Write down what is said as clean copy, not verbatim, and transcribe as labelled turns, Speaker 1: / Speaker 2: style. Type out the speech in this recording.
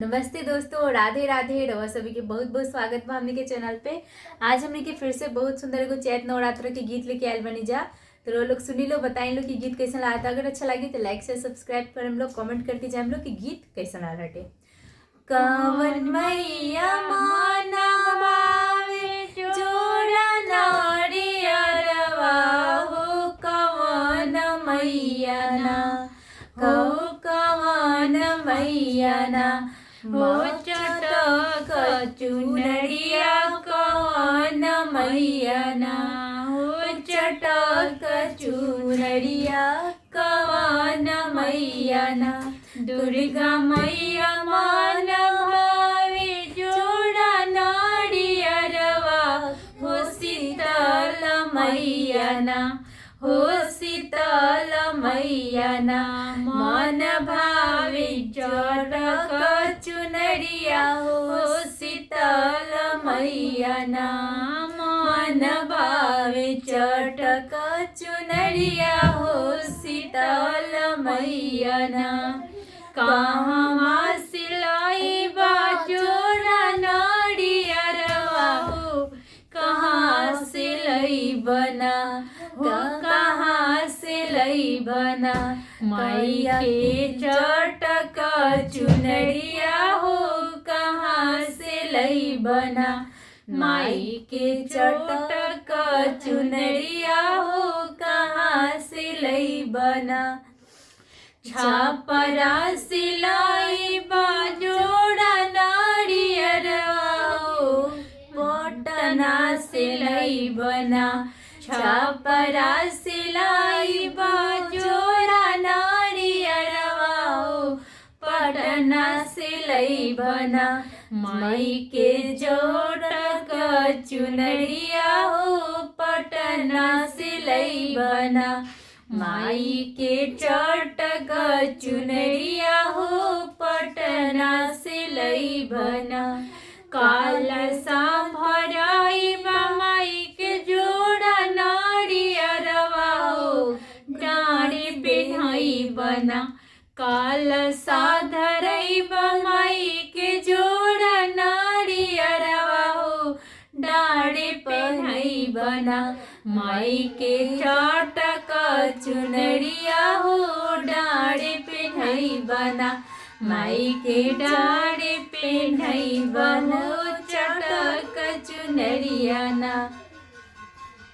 Speaker 1: नमस्ते दोस्तों, राधे राधे। रवा सभी के बहुत बहुत स्वागत बा हमने के चैनल पे। आज हमने के फिर से बहुत सुंदर एगो चैत नवरात्र के गीत लेके आयल बनी जा। तो वो लोग सुनी लो, बताई लो कि गीत कैसा लगा था। अगर अच्छा लगे तो लाइक से सब्सक्राइब कर हम लोग, कमेंट करके जाए हम लोग कि गीत कैसा लगा रहे। कवन मैया माना भावे जोड़ा नारियरवा हो, कवन मैया ना हो, कवन मैया ना हो, चटक चुनरिया कवन मैया ना हो, चटक चुनरिया कवन मैया ना। दुर्गा मैया मान भावे जोड़ा नारियरवा हो, शीतल मैया ना हो, शीतल मैया ना। मन भावे चटक चुनरिया हो, शीतल मैया ना। मन भावे चटक चुनरिया हो, शीतल मैया ना। कहाँ सिलाई बाजोरा नारियरवा हो, कहाँ सिलाई बना हो, कहाँ सिलाई बना। मैया के चटक चुनरिया हो, कहाँ सिलाई बना। माई के चटक चुनरिया हो, कहाँ सिलाई बना। छापरा सिलाई बाजोड़ा नारियरवा हो, पटना सिलाई बना। छापरा सिलाई बाजोड़ा नारियरवा हो, पटना सिलाई बना। माई के जोड़क चुनरिया हो, पटना सिलाई बना। माई के चटक चुनरिया हो, पटना सिलाई बना। कालसा भराई माई के जोड़ा नारियरवा हो, डाँड़ी पेन्हाई बना। कालसा धरई माई के जोड़ा नारियरवा हो, डाँड़ी पेन्हाई बना। माई के चटक चुनरिया हो, डाँड़ी पेन्हाई बना। माई के डाँड़ी पेन्हाई बना, चटक चुनरिया ना।